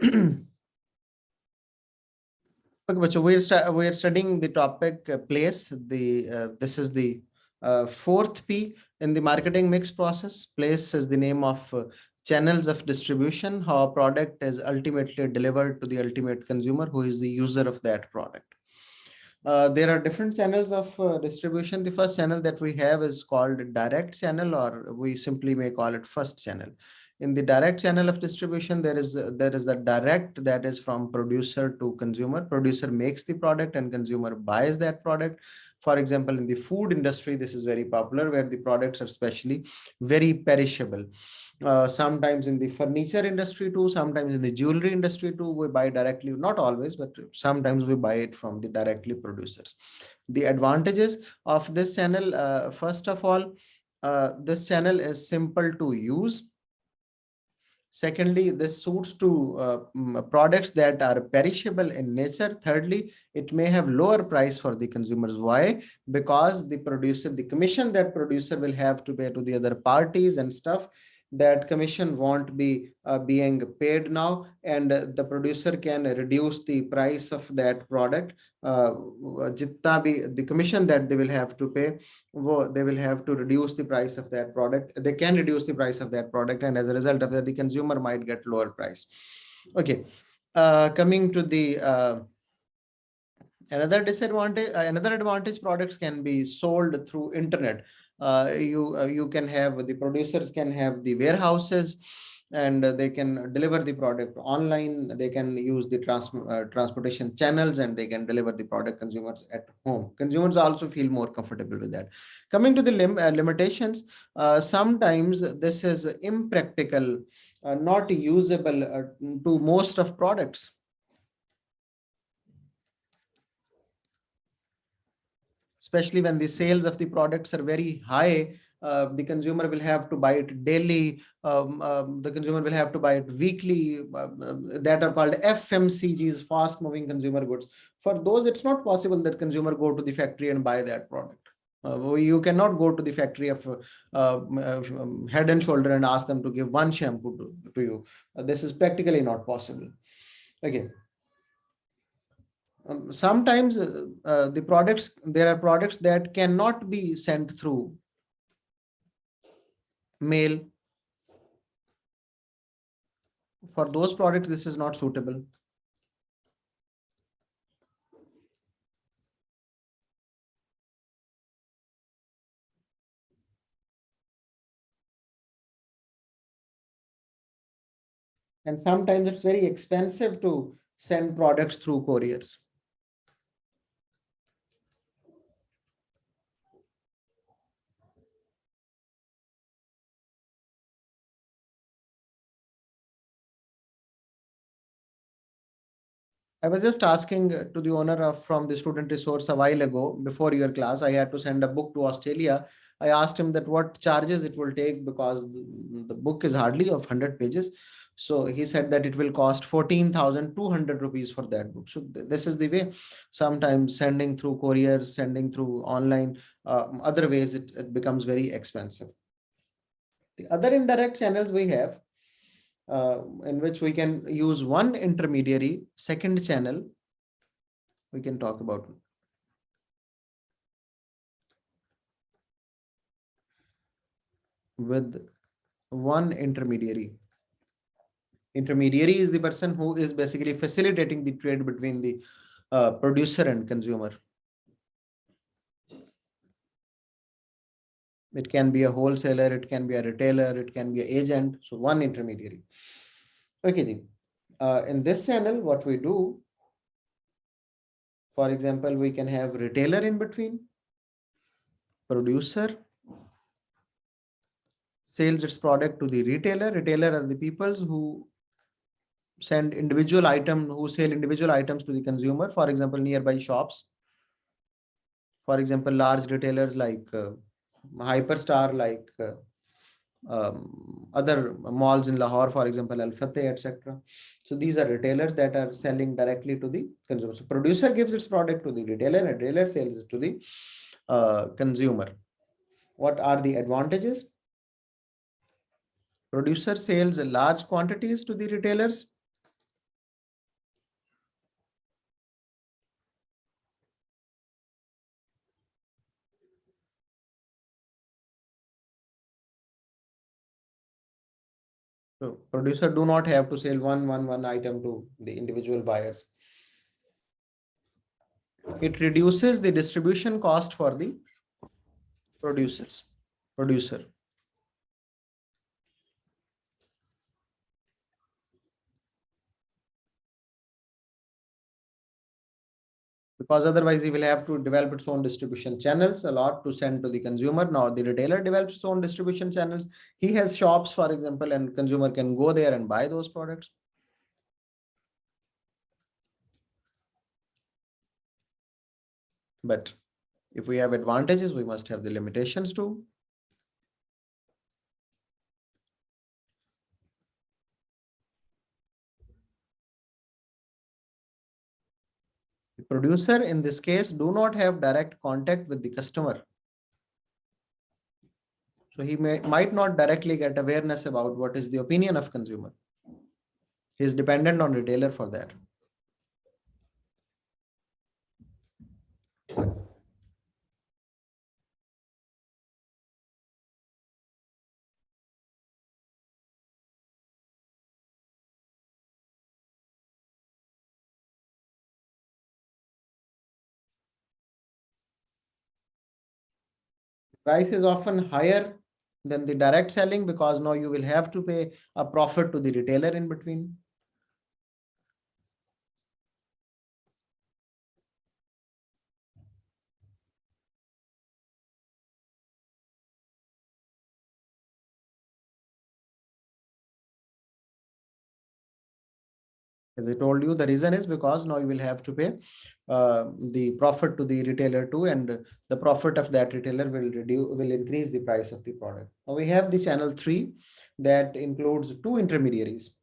Okay, so we are studying the topic place. This is the fourth P in the marketing mix process. Place is the name of channels of distribution, how a product is ultimately delivered to the ultimate consumer, who is the user of that product. There are different channels of distribution. The first channel that we have is called direct channel, or we simply may call it first channel. In the direct channel of distribution, there is the direct, that is from producer to consumer. Producer makes the product and consumer buys that product. For example, in the food industry, this is very popular, where the products are especially very perishable. Sometimes in the furniture industry too, sometimes in the jewelry industry too, we buy directly, not always, but sometimes we buy it from the directly producers. The advantages of this channel, first of all, this channel is simple to use. Secondly, this suits to products that are perishable in nature. Thirdly, it may have lower price for the consumers. Why? Because the producer, the commission that producer will have to pay to the other parties and stuff, that commission won't be being paid now, and the producer can reduce the price of that product. Jitna bhi the commission that they will have to pay, they will have to reduce the price of that product. They can reduce the price of that product, and as a result of that, the consumer might get lower price. Okay, coming to the another disadvantage, another advantage, products can be sold through internet. You can have, the producers can have the warehouses, and they can deliver the product online. They can use the transportation channels, and they can deliver the product consumers at home. Consumers also feel more comfortable with that. Coming to the limitations, sometimes this is impractical, not usable to most of products. Especially when the sales of the products are very high, the consumer will have to buy it daily. The consumer will have to buy it weekly. That are called FMCGs, fast moving consumer goods. For those, it's not possible that consumer go to the factory and buy that product. You cannot go to the factory of Head and Shoulder and ask them to give one shampoo to you. This is practically not possible. Okay. Sometimes the products, there are products that cannot be sent through mail. For those products, this is not suitable. And sometimes it's very expensive to send products through couriers. I was just asking to the owner of from the student resource a while ago, before your class, I had to send a book to Australia. I asked him that what charges it will take, because the book is hardly of 100 pages. So he said that it will cost 14,200 rupees for that book. So this is the way. Sometimes sending through couriers, sending through online, other ways, it becomes very expensive. The other indirect channels we have, in which we can use one intermediary. Second channel, we can talk about. With one intermediary. Intermediary is the person who is basically facilitating the trade between the producer and consumer. It can be a wholesaler, it can be a retailer, it can be an agent. So one intermediary. Okay, in this channel, what we do, for example, we can have retailer in between, producer sells its product to the retailer. Retailer are the people who send individual items, who sell individual items to the consumer. For example, nearby shops. For example, large retailers like Hyperstar, like other malls in Lahore, for example, Al Fateh, etc. So these are retailers that are selling directly to the consumer. So producer gives its product to the retailer, and retailer sells it to the consumer. What are the advantages? Producer sells large quantities to the retailers. So producer do not have to sell one item to the individual buyers. It reduces the distribution cost for the producer. Because otherwise he will have to develop its own distribution channels a lot to send to the consumer. Now the retailer develops its own distribution channels. He has shops, for example, and consumer can go there and buy those products. But if we have advantages, we must have the limitations too. The producer in this case do not have direct contact with the customer. So he might not directly get awareness about what is the opinion of consumer. He is dependent on retailer for that. Price is often higher than the direct selling because now you will have to pay a profit to the retailer in between. As I told you, the reason is because now you will have to pay the profit to the retailer too, and the profit of that retailer will increase the price of the product. Now we have the channel 3 that includes two intermediaries.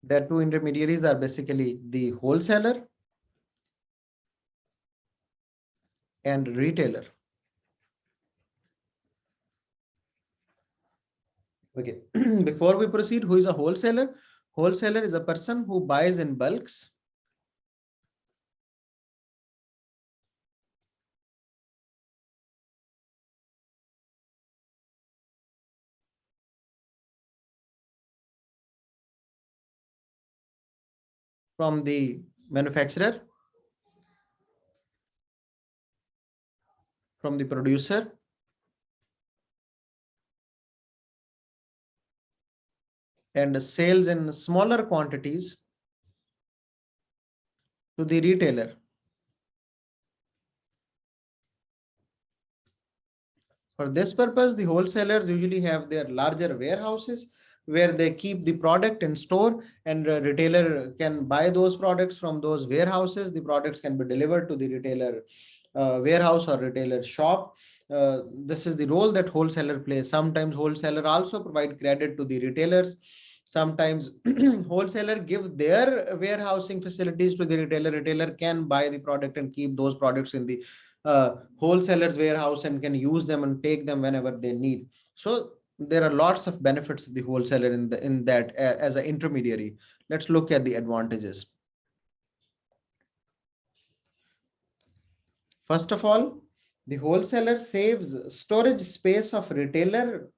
The two intermediaries are basically the wholesaler and retailer. Okay, before we proceed, who is a wholesaler? Wholesaler is a person who buys in bulks from the manufacturer, from the producer, and sells in smaller quantities to the retailer. For this purpose, the wholesalers usually have their larger warehouses where they keep the product in store, and the retailer can buy those products from those warehouses. The products can be delivered to the retailer warehouse or retailer shop. This is the role that wholesaler plays. Sometimes wholesaler also provide credit to the retailers. Sometimes wholesaler give their warehousing facilities to the retailer. Retailer can buy the product and keep those products in the wholesalers warehouse and can use them and take them whenever they need. So there are lots of benefits of the wholesaler in that as an intermediary. Let's look at the advantages. First of all, the wholesaler saves storage space of retailer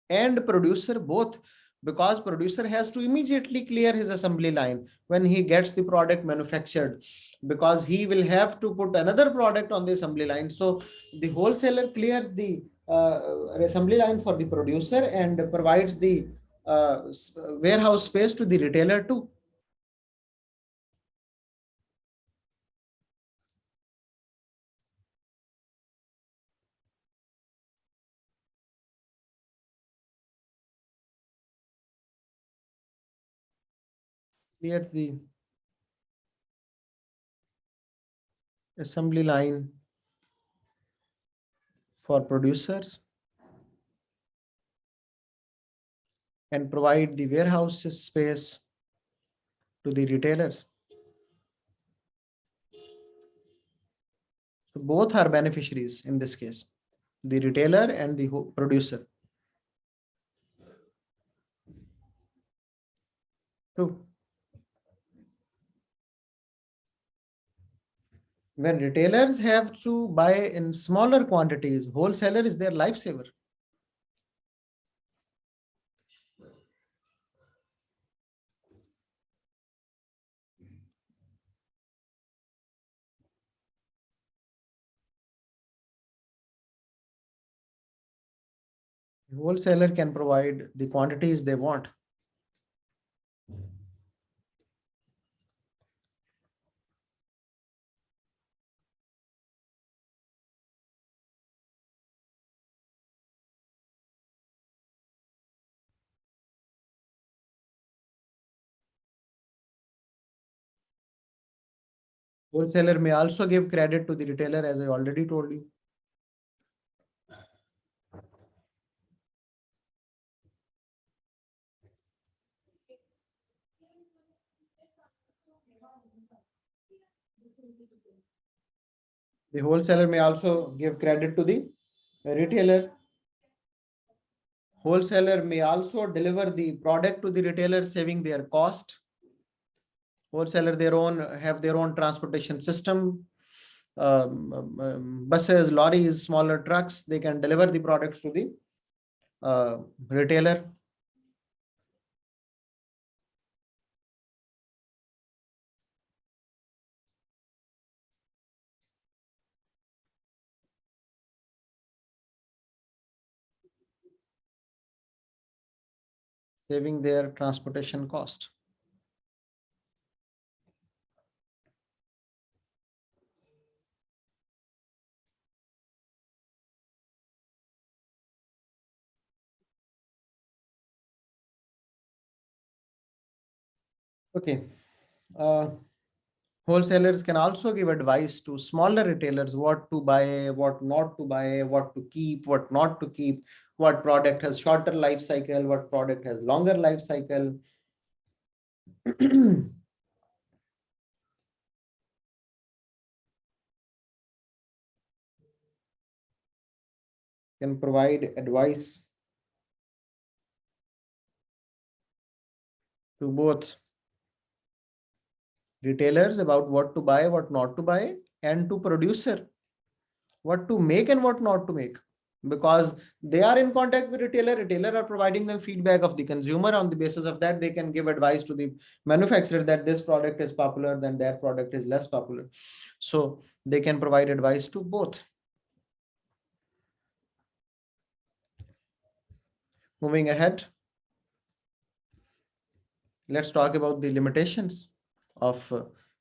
and producer both, because producer has to immediately clear his assembly line when he gets the product manufactured, because he will have to put another product on the assembly line. So the wholesaler clears the assembly line for the producer and provides the warehouse space to the retailer too. Clears the assembly line for producers and provide the warehouse space to the retailers. So both are beneficiaries in this case, the retailer and the producer. True. When retailers have to buy in smaller quantities, wholesaler is their lifesaver. Wholesaler can provide the quantities they want. Wholesaler may also give credit to the retailer, as I already told you. The wholesaler may also give credit to the retailer. Wholesaler may also deliver the product to the retailer, saving their cost. Wholesaler have their own transportation system, buses, lorries, smaller trucks. They can deliver the products to the retailer. Saving their transportation cost. Okay. Wholesalers can also give advice to smaller retailers what to buy, what not to buy, what to keep, what not to keep, what product has shorter life cycle, what product has longer life cycle. Can provide advice to both retailers about what to buy, what not to buy, and to producer what to make and what not to make, because they are in contact with retailer are providing them feedback of the consumer. On the basis of that, they can give advice to the manufacturer that this product is popular, then that product is less popular. So they can provide advice to both. Moving ahead, let's talk about the limitations of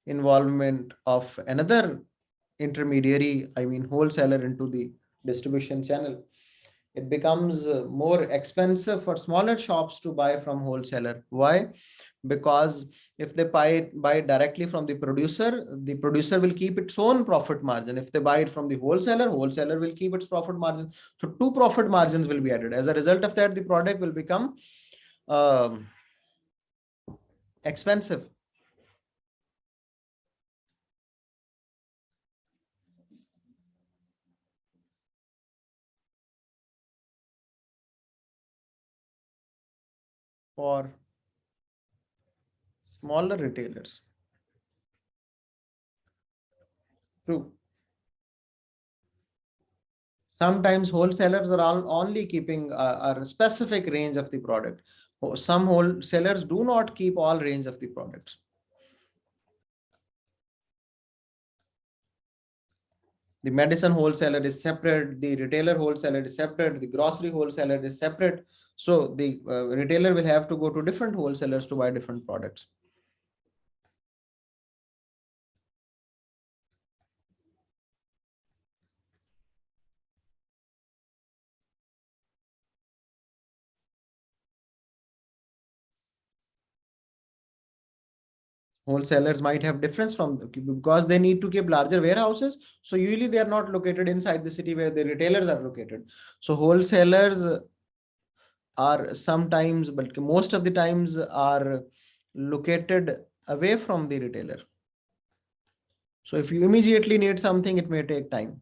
involvement of another intermediary, I mean wholesaler, into the distribution channel. It becomes more expensive for smaller shops to buy from wholesaler. Why? Because if they buy directly from the producer will keep its own profit margin. If they buy it from the wholesaler will keep its profit margin. So two profit margins will be added. As a result of that, the product will become expensive. For smaller retailers. True. Sometimes wholesalers are only keeping a specific range of the product. Some wholesalers do not keep all range of the products. The medicine wholesaler is separate, the retailer wholesaler is separate, the grocery wholesaler is separate. So the retailer will have to go to different wholesalers to buy different products. Wholesalers might have difference from, because they need to keep larger warehouses. So usually they are not located inside the city where the retailers are located. So wholesalers are sometimes, but most of the times, are located away from the retailer. So if you immediately need something, it may take time.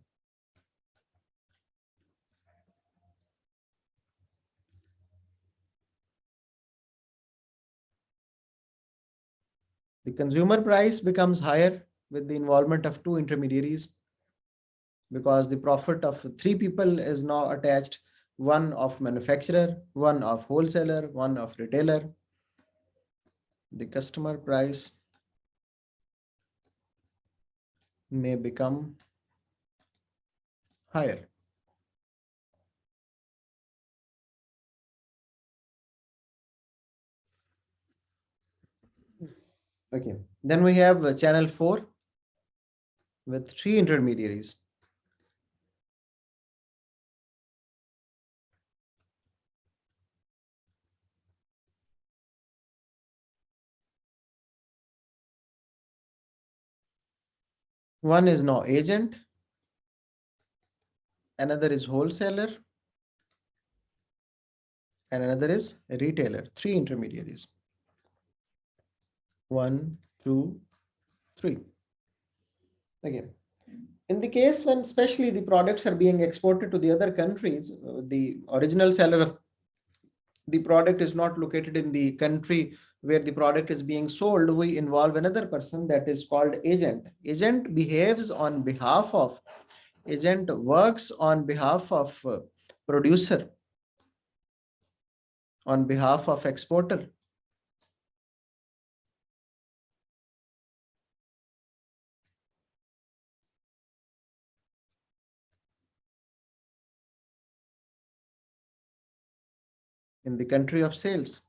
The consumer price becomes higher with the involvement of two intermediaries because the profit of three people is now attached, one of manufacturer, one of wholesaler, one of retailer. The customer price may become higher. Okay. Then we have channel 4 with three intermediaries. One is now agent, another is wholesaler, and another is retailer. Three intermediaries. One, two, three. Again, in the case when especially the products are being exported to the other countries, the original seller of the product is not located in the country where the product is being sold, we involve another person that is called agent. Agent behaves on behalf of, agent works on behalf of producer, on behalf of exporter. In the country of sales.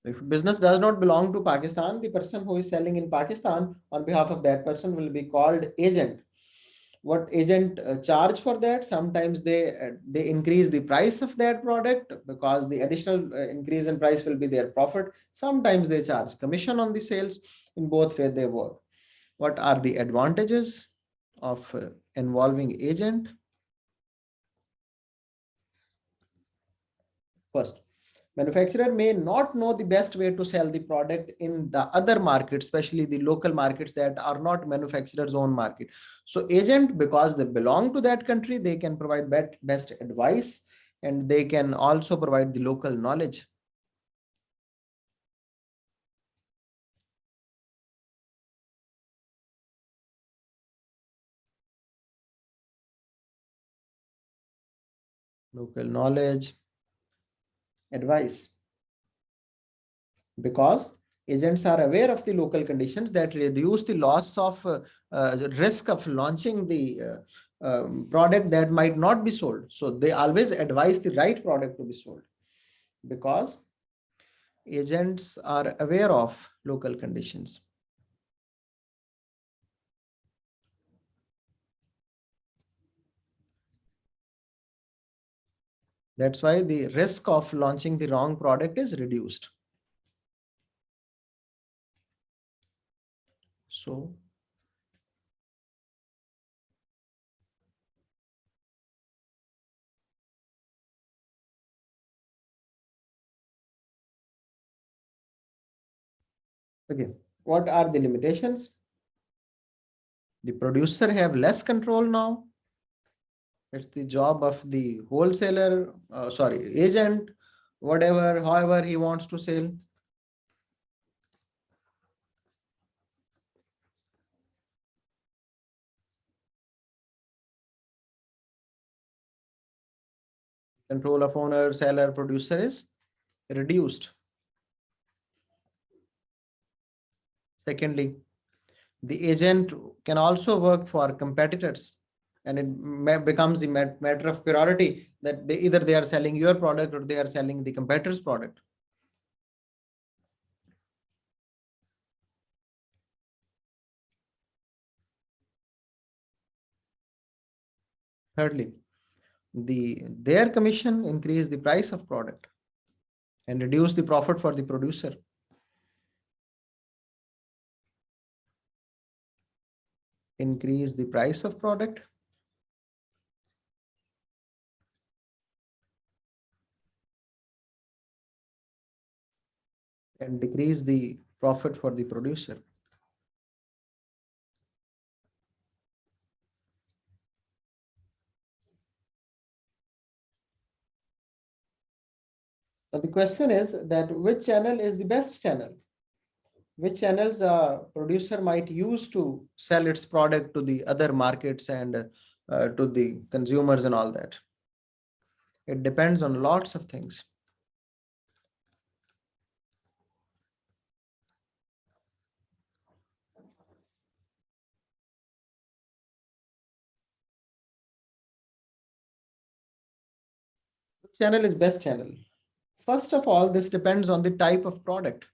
If business does not belong to Pakistan, the person who is selling in Pakistan on behalf of that person will be called agent. What agent charge for that? Sometimes they increase the price of that product because the additional increase in price will be their profit. Sometimes they charge commission on the sales. In both ways they work. What are the advantages of involving agent? First, manufacturer may not know the best way to sell the product in the other markets, especially the local markets that are not manufacturer's own market. So agent, because they belong to that country, they can provide best advice, and they can also provide the local knowledge. Local knowledge, advice. Because agents are aware of the local conditions that reduce the loss of risk of launching the product that might not be sold. So they always advise the right product to be sold because agents are aware of local conditions. That's why the risk of launching the wrong product is reduced. So okay, what are the limitations? The producer have less control now. It's the job of the wholesaler, agent, whatever, however he wants to sell. Control of owner, seller, producer is reduced. Secondly, the agent can also work for competitors, and it becomes a matter of priority that either they are selling your product or they are selling the competitor's product. Thirdly, their commission increase the price of product and reduce the profit for the producer. Increase the price of product and decrease the profit for the producer. Now the question is that which channel is the best channel? Which channels a producer might use to sell its product to the other markets and to the consumers and all that? It depends on lots of things. Which channel is best channel? First of all, this depends on the type of product.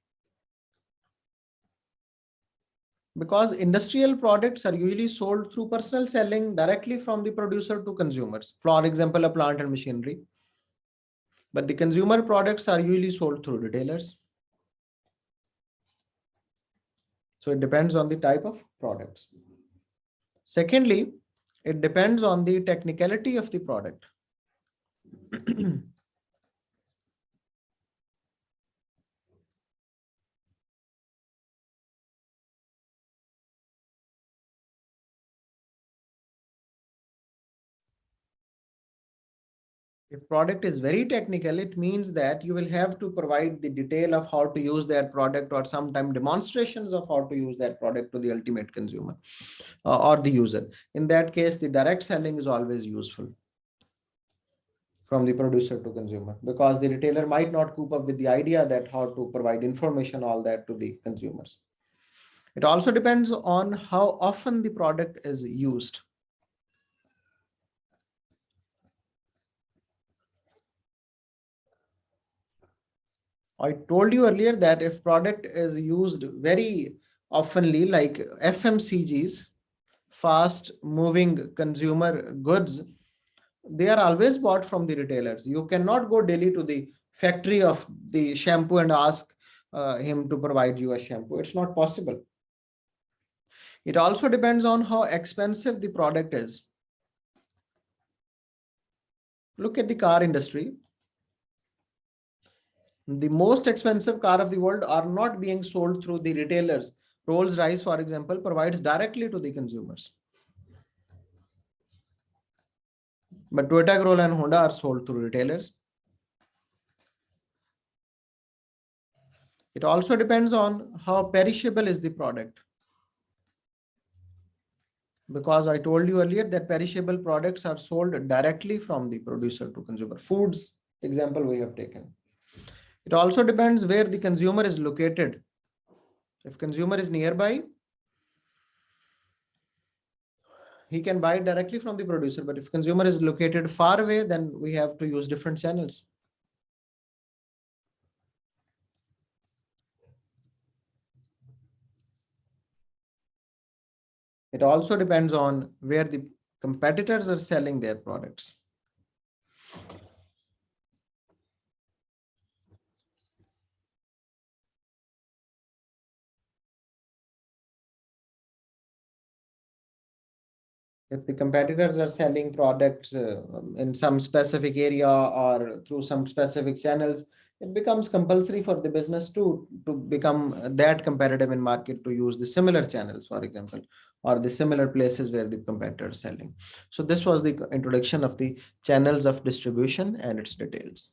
Because industrial products are usually sold through personal selling directly from the producer to consumers. For example, a plant and machinery. But the consumer products are usually sold through retailers. So it depends on the type of products. Secondly, it depends on the technicality of the product. If product is very technical, it means that you will have to provide the detail of how to use that product or sometime demonstrations of how to use that product to the ultimate consumer or the user. In that case, the direct selling is always useful from the producer to consumer, because the retailer might not cope up with the idea that how to provide information, all that to the consumers. It also depends on how often the product is used. I told you earlier that if product is used very oftenly, like FMCGs, fast moving consumer goods, they are always bought from the retailers. You cannot go daily to the factory of the shampoo and ask him to provide you a shampoo. It's not possible. It also depends on how expensive the product is. Look at the car industry. The most expensive car of the world are not being sold through the retailers. Rolls-Royce, for example, provides directly to the consumers. But Toyota, Corolla, and Honda are sold through retailers. It also depends on how perishable is the product. Because I told you earlier that perishable products are sold directly from the producer to consumer. Foods, example we have taken. It also depends where the consumer is located. If consumer is nearby, he can buy it directly from the producer. But if consumer is located far away, then we have to use different channels. It also depends on where the competitors are selling their products. If the competitors are selling products in some specific area or through some specific channels, it becomes compulsory for the business to become that competitive in market to use the similar channels, for example, or the similar places where the competitor is selling. So this was the introduction of the channels of distribution and its details.